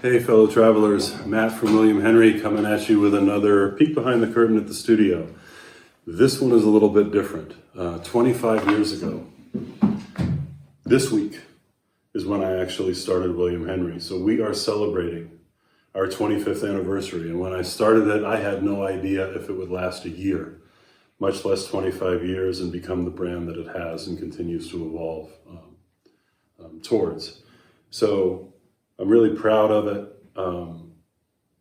Hey fellow travelers, Matt from William Henry coming at you with another peek behind the curtain at the studio. This one is a little bit different. 25 years ago, this week is when I actually started William Henry. So we are celebrating our 25th anniversary. And when I started it, I had no idea if it would last a year, much less 25 years and become the brand that it has and continues to evolve towards. So I'm really proud of it.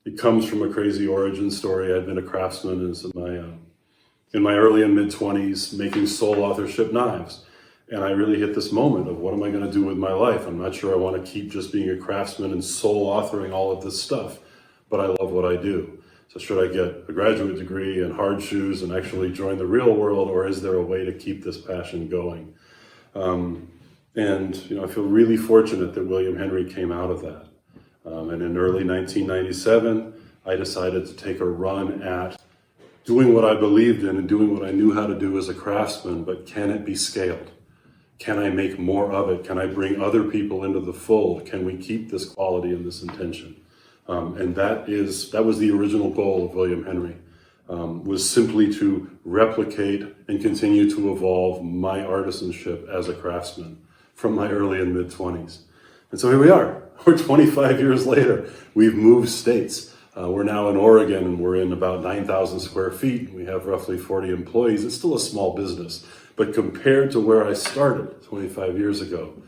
It comes from a crazy origin story. I'd been a craftsman in my early and mid-20s making sole authorship knives. And I really hit this moment of what am I going to do with my life? I'm not sure I want to keep just being a craftsman and sole authoring all of this stuff, but I love what I do. So should I get a graduate degree and hard shoes and actually join the real world, or is there a way to keep this passion going? And I feel really fortunate that William Henry came out of that. And in early 1997, I decided to take a run at doing what I believed in and doing what I knew how to do as a craftsman, but can it be scaled? Can I make more of it? Can I bring other people into the fold? Can we keep this quality and this intention? And that was the original goal of William Henry, was simply to replicate and continue to evolve my artisanship as a craftsman from my early and mid-20s. And so here we are. We're 25 years later. We've moved states. We're now in Oregon, and we're in about 9,000 square feet. We have roughly 40 employees. It's still a small business, but compared to where I started 25 years ago,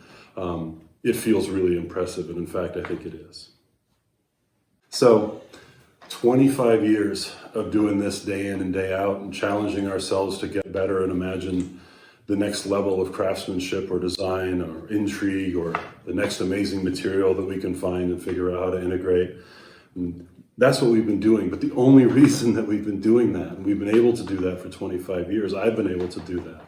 it feels really impressive, and in fact, I think it is. So 25 years of doing this day in and day out and challenging ourselves to get better and imagine the next level of craftsmanship or design or intrigue or the next amazing material that we can find and figure out how to integrate. And that's what we've been doing. But the only reason that we've been doing that, and we've been able to do that for 25 years, I've been able to do that,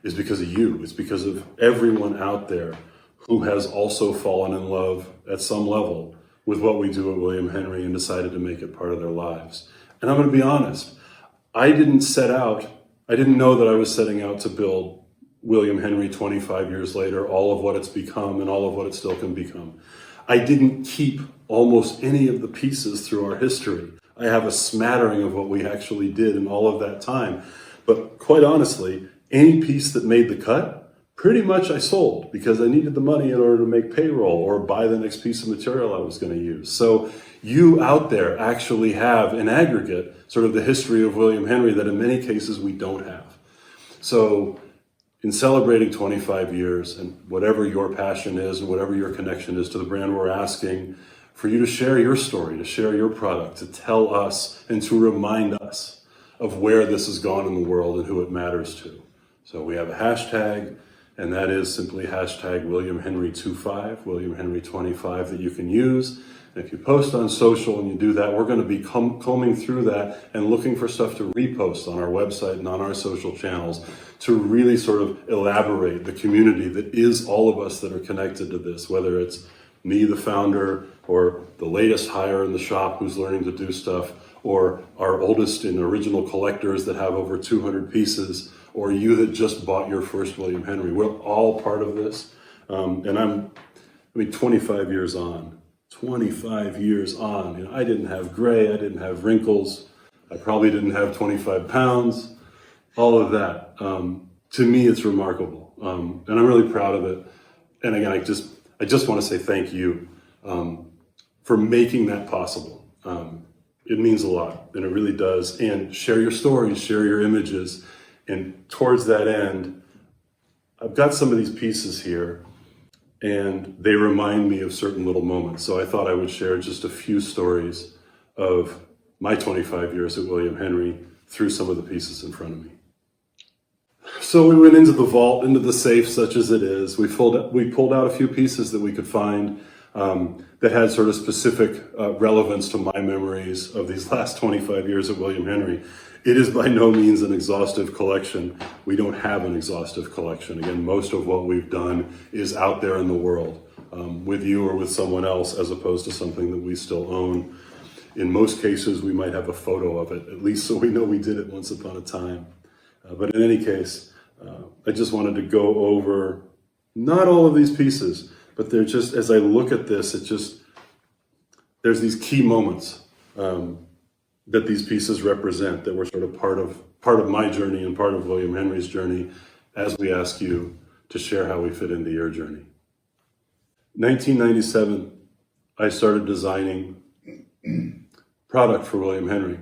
is because of you. It's because of everyone out there who has also fallen in love at some level with what we do at William Henry and decided to make it part of their lives. And I'm going to be honest, I didn't know that I was setting out to build William Henry 25 years later, all of what it's become and all of what it still can become. I didn't keep almost any of the pieces through our history. I have a smattering of what we actually did in all of that time. But quite honestly, any piece that made the cut, pretty much I sold because I needed the money in order to make payroll or buy the next piece of material I was going to use. So you out there actually have, in aggregate, sort of the history of William Henry that in many cases we don't have. So in celebrating 25 years and whatever your passion is and whatever your connection is to the brand, we're asking for you to share your story, to share your product, to tell us and to remind us of where this has gone in the world and who it matters to. So we have a hashtag, and that is simply hashtag William Henry 25, William Henry 25 that you can use. And if you post on social and you do that, we're going to be combing through that and looking for stuff to repost on our website and on our social channels to really sort of elaborate the community that is all of us that are connected to this, whether it's me, the founder, or the latest hire in the shop who's learning to do stuff, or our oldest and original collectors that have over 200 pieces, or you that just bought your first William Henry. We're all part of this. And 25 years on. 25 years on. I didn't have gray, I didn't have wrinkles, I probably didn't have 25 pounds, all of that. To me, it's remarkable. And I'm really proud of it. And again, I just want to say thank you for making that possible. It means a lot, and it really does. And share your stories, share your images. And towards that end, I've got some of these pieces here, and they remind me of certain little moments. So I thought I would share just a few stories of my 25 years at William Henry through some of the pieces in front of me. So we went into the vault, into the safe, such as it is. We pulled out a few pieces that we could find that had sort of specific relevance to my memories of these last 25 years at William Henry. It is by no means an exhaustive collection. We don't have an exhaustive collection. Again, most of what we've done is out there in the world with you or with someone else, as opposed to something that we still own. In most cases, we might have a photo of it, at least so we know we did it once upon a time. But in any case, I just wanted to go over not all of these pieces, but they're just, as I look at this, there's these key moments that these pieces represent that were sort of part of my journey and part of William Henry's journey as we ask you to share how we fit into your journey. 1997, I started designing product for William Henry.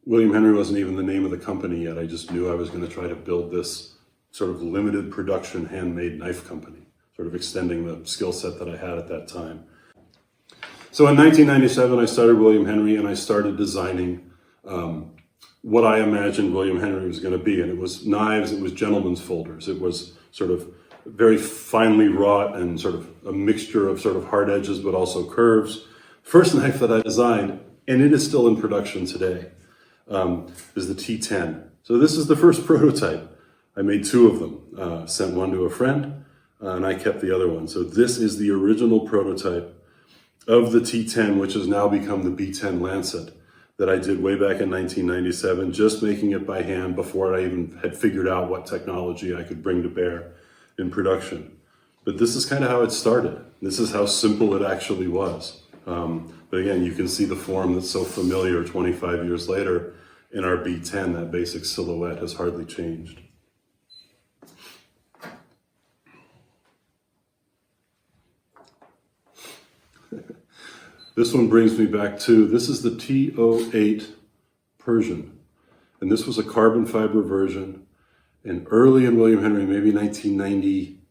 William Henry wasn't even the name of the company yet. I just knew I was going to try to build this sort of limited production handmade knife company, sort of extending the skill set that I had at that time. So in 1997, I started William Henry and I started designing what I imagined William Henry was going to be. And it was knives, it was gentleman's folders. It was sort of very finely wrought and sort of a mixture of sort of hard edges, but also curves. First knife that I designed, and it is still in production today, is the T10. So this is the first prototype. I made two of them, sent one to a friend, and I kept the other one. So this is the original prototype of the T10, which has now become the B10 Lancet that I did way back in 1997, just making it by hand before I even had figured out what technology I could bring to bear in production. But this is kind of how it started. This is how simple it actually was. But again, you can see the form that's so familiar 25 years later in our B10. That basic silhouette has hardly changed. This one brings me back to, this is the T08 Persian. And this was a carbon fiber version. And early in William Henry, maybe 1990,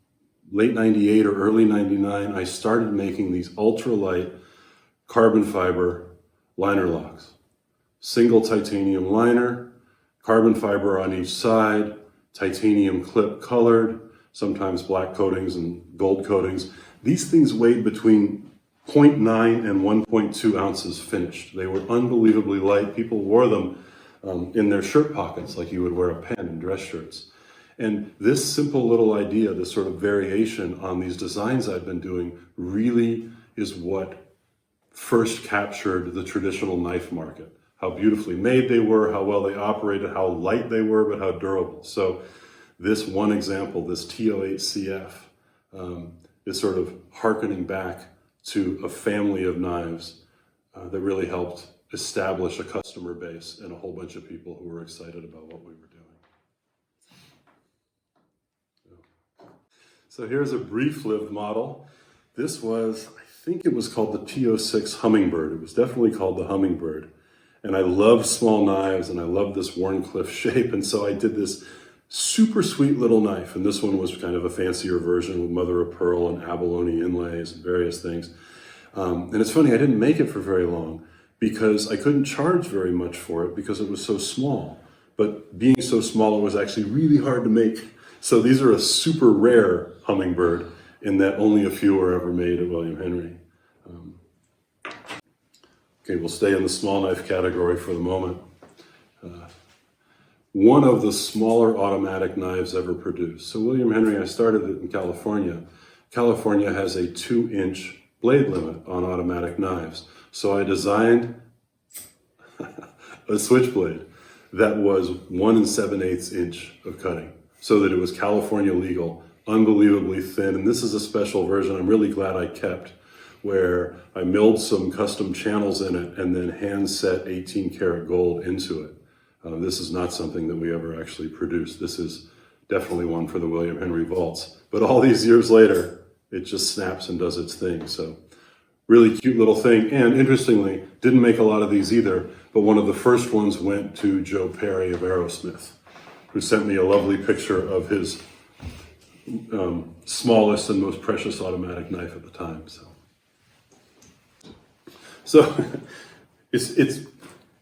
late 98 or early 99, I started making these ultralight carbon fiber liner locks. Single titanium liner, carbon fiber on each side, titanium clip colored, sometimes black coatings and gold coatings. These things weighed between 0.9 and 1.2 ounces finished. They were unbelievably light. People wore them in their shirt pockets like you would wear a pen in dress shirts. And this simple little idea, this sort of variation on these designs I've been doing really is what first captured the traditional knife market. How beautifully made they were, how well they operated, how light they were, but how durable. So this one example, this T08CF, is sort of hearkening back to a family of knives that really helped establish a customer base and a whole bunch of people who were excited about what we were doing. So here's a brief-lived model. This was, I think it was called the T06 Hummingbird. It was definitely called the Hummingbird. And I love small knives and I love this Wharncliffe shape. And so I did this super sweet little knife. And this one was kind of a fancier version with mother of pearl and abalone inlays and various things. And it's funny, I didn't make it for very long because I couldn't charge very much for it because it was so small. But being so small, it was actually really hard to make. So these are a super rare hummingbird in that only a few were ever made at William Henry. Okay, we'll stay in the small knife category for the moment. One of the smaller automatic knives ever produced. So William Henry, I started it in California. California has a 2-inch blade limit on automatic knives. So I designed a switchblade that was 1 7/8 inch of cutting so that it was California legal, unbelievably thin. And this is a special version I'm really glad I kept, where I milled some custom channels in it and then hand set 18 karat gold into it. This is not something that we ever actually produced. This is definitely one for the William Henry vaults. But all these years later, it just snaps and does its thing. So really cute little thing. And interestingly, didn't make a lot of these either, but one of the first ones went to Joe Perry of Aerosmith, who sent me a lovely picture of his smallest and most precious automatic knife at the time. So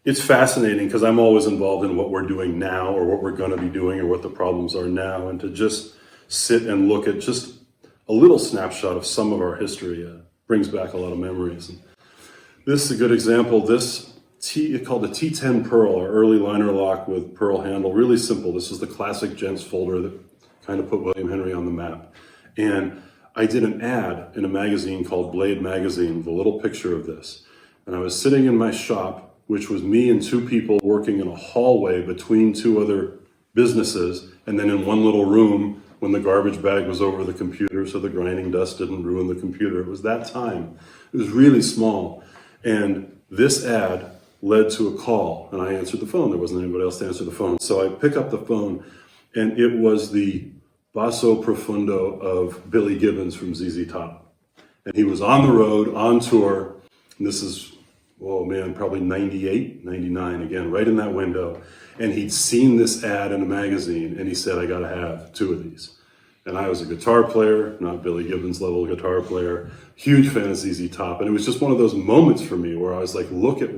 it's fascinating because I'm always involved in what we're doing now or what we're going to be doing or what the problems are now. And to just sit and look at just a little snapshot of some of our history brings back a lot of memories. And this is a good example. This it's called the T10 Pearl, our early liner lock with pearl handle. Really simple. This is the classic gents folder that kind of put William Henry on the map. And I did an ad in a magazine called Blade Magazine with a little picture of this. And I was sitting in my shop, which was me and two people working in a hallway between two other businesses, and then in one little room when the garbage bag was over the computer so the grinding dust didn't ruin the computer. It was that time. It was really small. And this ad led to a call, and I answered the phone. There wasn't anybody else to answer the phone. So I pick up the phone, and it was the basso profundo of Billy Gibbons from ZZ Top. And he was on the road, on tour, and this is, oh man, probably 98, 99, again, right in that window. And he'd seen this ad in a magazine, and he said, I gotta have 2 of these. And I was a guitar player, not Billy Gibbons level guitar player, huge fan of ZZ Top. And it was just one of those moments for me where I was like, look at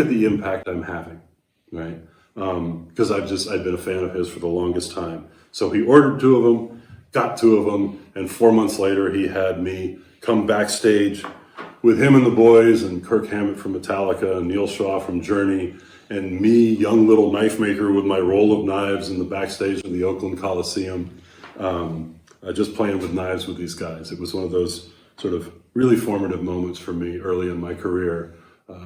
the impact I'm having, right? Because I'd been a fan of his for the longest time. So he ordered 2 of them, got 2 of them, and 4 months later he had me come backstage with him and the boys and Kirk Hammett from Metallica and Neil Shaw from Journey and me, young little knife maker with my roll of knives in the backstage of the Oakland Coliseum, just playing with knives with these guys. It was one of those sort of really formative moments for me early in my career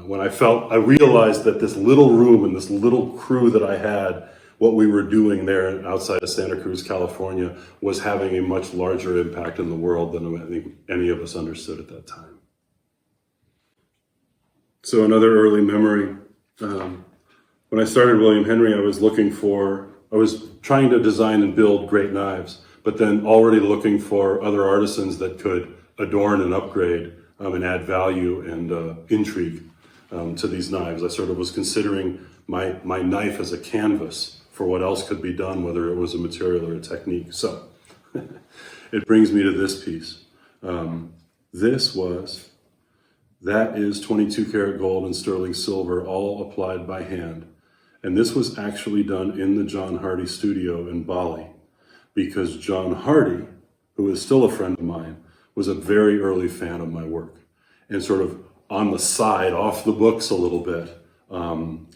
when I realized that this little room and this little crew that I had, what we were doing there outside of Santa Cruz, California, was having a much larger impact in the world than I think any of us understood at that time. So another early memory, when I started William Henry, I was trying to design and build great knives, but then already looking for other artisans that could adorn and upgrade and add value and intrigue to these knives. I sort of was considering my knife as a canvas for what else could be done, whether it was a material or a technique. So it brings me to this piece. That is 22 karat gold and sterling silver, all applied by hand. And this was actually done in the John Hardy studio in Bali, because John Hardy, who is still a friend of mine, was a very early fan of my work. And sort of on the side, off the books a little bit,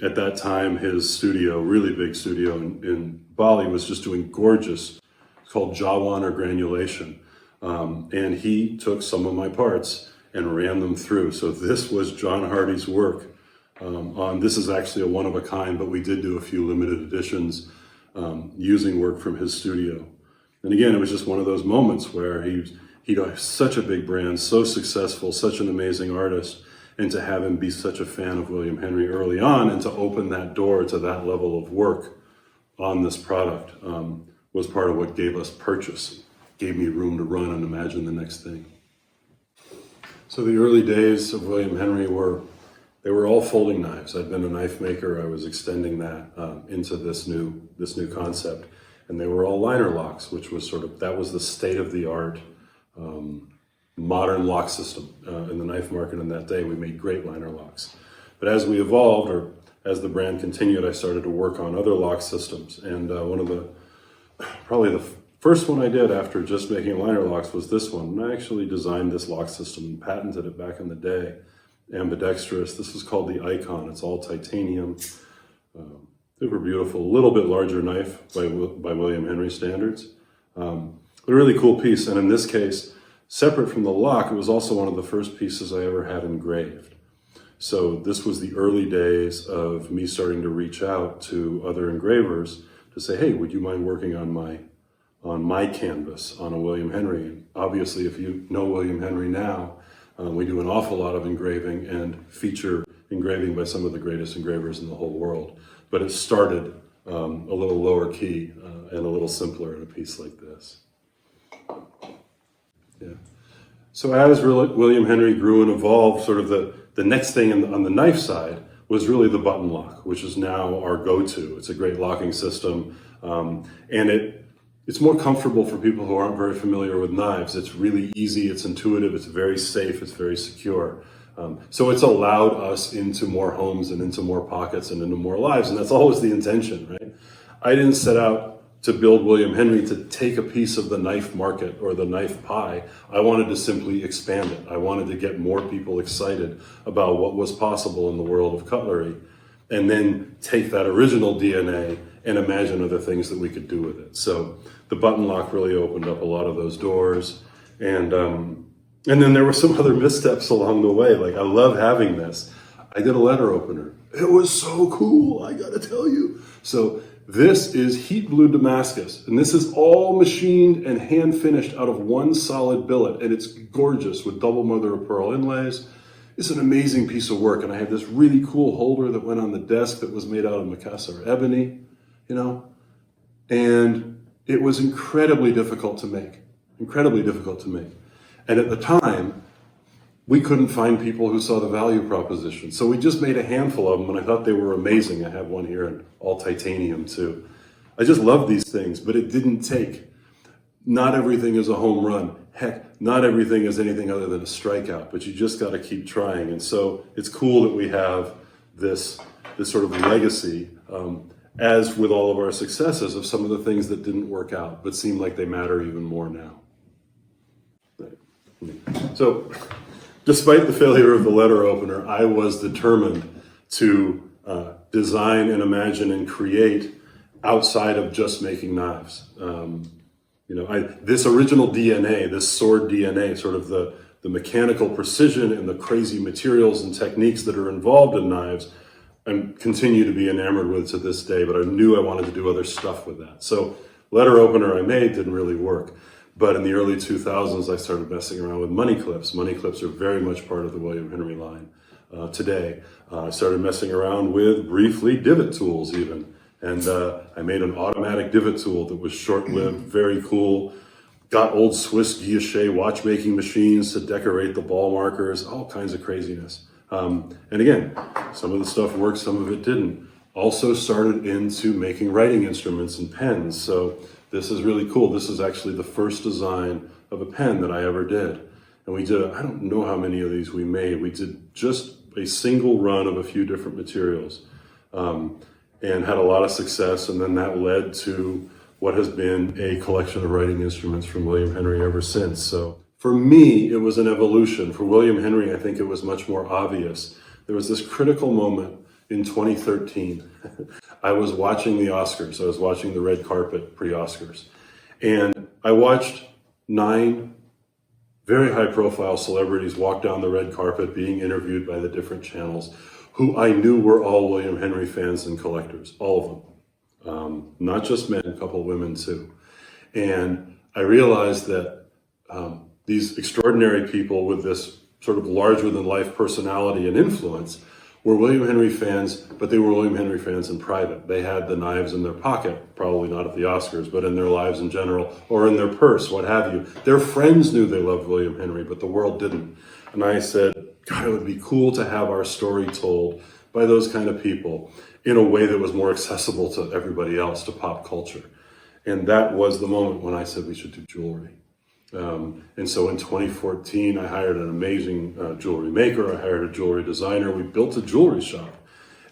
at that time, his studio, really big studio in Bali, was just doing gorgeous, it's called Jawan or granulation. And he took some of my parts and ran them through. So this was John Hardy's work. This is actually a one of a kind, but we did do a few limited editions using work from his studio. And again, it was just one of those moments where he got such a big brand, so successful, such an amazing artist, and to have him be such a fan of William Henry early on and to open that door to that level of work on this product was part of what gave us purchase, gave me room to run and imagine the next thing. So the early days of William Henry they were all folding knives. I'd been a knife maker. I was extending that into this new concept. And they were all liner locks, which was that was the state of the art modern lock system in the knife market in that day. We made great liner locks. But as we evolved, or as the brand continued, I started to work on other lock systems. And probably the first one I did after just making liner locks was this one. And I actually designed this lock system and patented it back in the day. Ambidextrous. This is called the Icon. It's all titanium. Super beautiful, a little bit larger knife by William Henry standards. But a really cool piece. And in this case, separate from the lock, it was also one of the first pieces I ever had engraved. So this was the early days of me starting to reach out to other engravers to say, hey, would you mind working on my canvas on a William Henry? And obviously, if you know William Henry now, we do an awful lot of engraving and feature engraving by some of the greatest engravers in the whole world. But it started a little lower key and a little simpler in a piece like this. Yeah. So as William Henry grew and evolved, sort of the next thing on the knife side was really the button lock, which is now our go-to. It's a great locking system, and it's more comfortable for people who aren't very familiar with knives. It's really easy, it's intuitive, it's very safe, it's very secure. So it's allowed us into more homes and into more pockets and into more lives, and that's always the intention, right? I didn't set out to build William Henry to take a piece of the knife market or the knife pie. I wanted to simply expand it. I wanted to get more people excited about what was possible in the world of cutlery, and then take that original DNA and imagine other things that we could do with it. So the button lock really opened up a lot of those doors. And then there were some other missteps along the way. Like, I love having this. I did a letter opener. It was so cool, I gotta tell you. So this is heat blue Damascus, and this is all machined and hand finished out of one solid billet, and it's gorgeous with double mother of pearl inlays. it's an amazing piece of work. And I had this really cool holder that went on the desk that was made out of Macassar ebony, you know, and it was incredibly difficult to make, incredibly difficult to make. And at the time, we couldn't find people who saw the value proposition. So we just made a handful of them, and I thought they were amazing. I have one here in all titanium too. I just love these things, but it didn't take. Not everything is a home run. Heck, not everything is anything other than a strikeout, but you just got to keep trying. And so it's cool that we have this sort of legacy, as with all of our successes, of some of the things that didn't work out, but seem like they matter even more now. So, despite the failure of the letter opener, I was determined to design and imagine and create outside of just making knives. This original DNA, this sword DNA, sort of the mechanical precision and the crazy materials and techniques that are involved in knives, I continue to be enamored with to this day, but I knew I wanted to do other stuff with that. So letter opener I made didn't really work. But in the early 2000s, I started messing around with money clips. Money clips are very much part of the William Henry line today. I started messing around with, briefly, divot tools even. And I made an automatic divot tool that was short-lived, very cool. Got old Swiss guilloche watchmaking machines to decorate the ball markers, all kinds of craziness. And again, some of the stuff worked, some of it didn't. Also started into making writing instruments and pens. So this is really cool. This is actually the first design of a pen that I ever did. And we did, I don't know how many of these we made. We did just a single run of a few different materials and had a lot of success. And then that led to what has been a collection of writing instruments from William Henry ever since. So for me, it was an evolution. For William Henry, I think it was much more obvious. There was this critical moment in 2013. I was watching the Oscars. I was watching the red carpet pre-Oscars. And I watched 9 very high-profile celebrities walk down the red carpet being interviewed by the different channels, who I knew were all William Henry fans and collectors, all of them. Not just men, a couple of women too. And I realized that these extraordinary people with this sort of larger-than-life personality and influence were William Henry fans, but they were William Henry fans in private. They had the knives in their pocket, probably not at the Oscars, but in their lives in general, or in their purse, what have you. Their friends knew they loved William Henry, but the world didn't. And I said, God, it would be cool to have our story told by those kind of people in a way that was more accessible to everybody else, to pop culture. And that was the moment when I said we should do jewelry. And so in 2014, I hired an amazing jewelry maker. I hired a jewelry designer. We built a jewelry shop.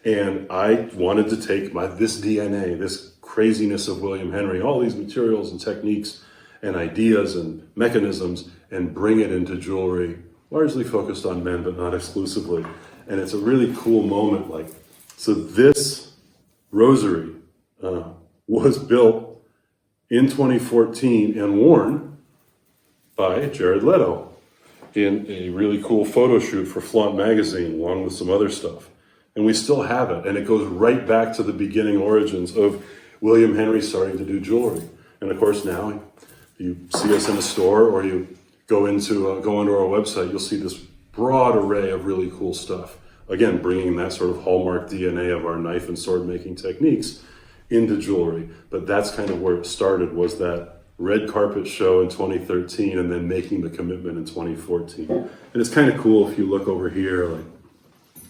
And I wanted to take this DNA, this craziness of William Henry, all these materials and techniques and ideas and mechanisms, and bring it into jewelry, largely focused on men, but not exclusively. And it's a really cool moment. So this rosary was built in 2014 and worn by Jared Leto in a really cool photo shoot for Flaunt magazine, along with some other stuff. And we still have it. And it goes right back to the beginning origins of William Henry starting to do jewelry. And of course now, you see us in a store or you go onto our website, you'll see this broad array of really cool stuff. Again, bringing that sort of hallmark DNA of our knife and sword making techniques into jewelry. But that's kind of where it started, was that red carpet show in 2013 and then making the commitment in 2014. And it's kind of cool if you look over here,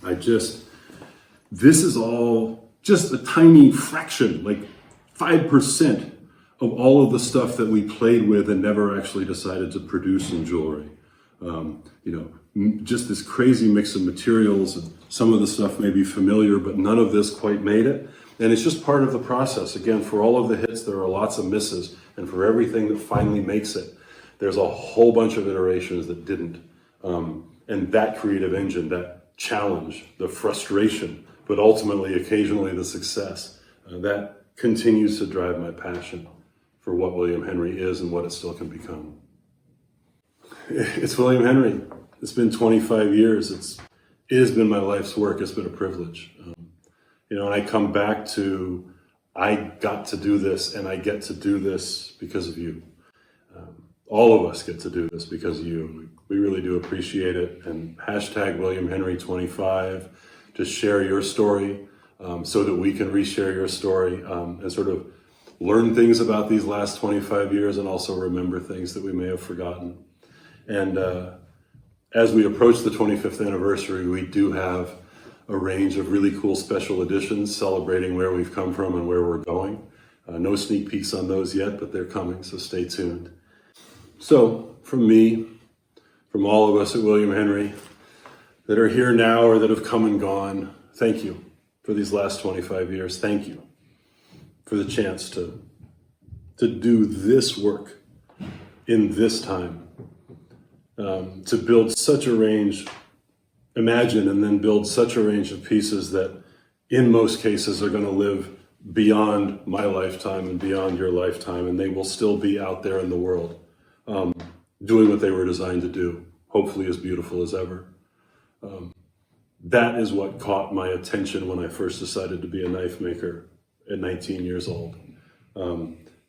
this is all just a tiny fraction, 5% of all of the stuff that we played with and never actually decided to produce in jewelry. Just this crazy mix of materials, and some of the stuff may be familiar, but none of this quite made it. And it's just part of the process. Again, for all of the hits, there are lots of misses. And for everything that finally makes it, there's a whole bunch of iterations that didn't. And that creative engine, that challenge, the frustration, but ultimately, occasionally, the success, that continues to drive my passion for what William Henry is and what it still can become. It's William Henry. It's been 25 years. It has been my life's work. It's been a privilege. And I come back to, I got to do this, and I get to do this because of you. all of us get to do this because of you. We really do appreciate it. And hashtag William Henry 25, just share your story so that we can reshare your story and sort of learn things about these last 25 years and also remember things that we may have forgotten. And as we approach the 25th anniversary, we do have a range of really cool special editions celebrating where we've come from and where we're going. No sneak peeks on those yet, but they're coming, so stay tuned. So from me, from all of us at William Henry that are here now or that have come and gone, thank you for these last 25 years. Thank you for the chance to do this work in this time, to build such a range, imagine and then build such a range of pieces that in most cases are going to live beyond my lifetime and beyond your lifetime, and they will still be out there in the world doing what they were designed to do, hopefully as beautiful as ever. That is what caught my attention when I first decided to be a knife maker at 19 years old.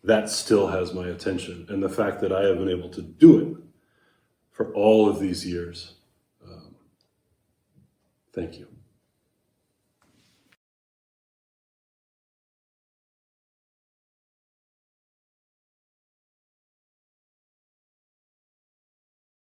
That still has my attention. And the fact that I have been able to do it for all of these years, thank you.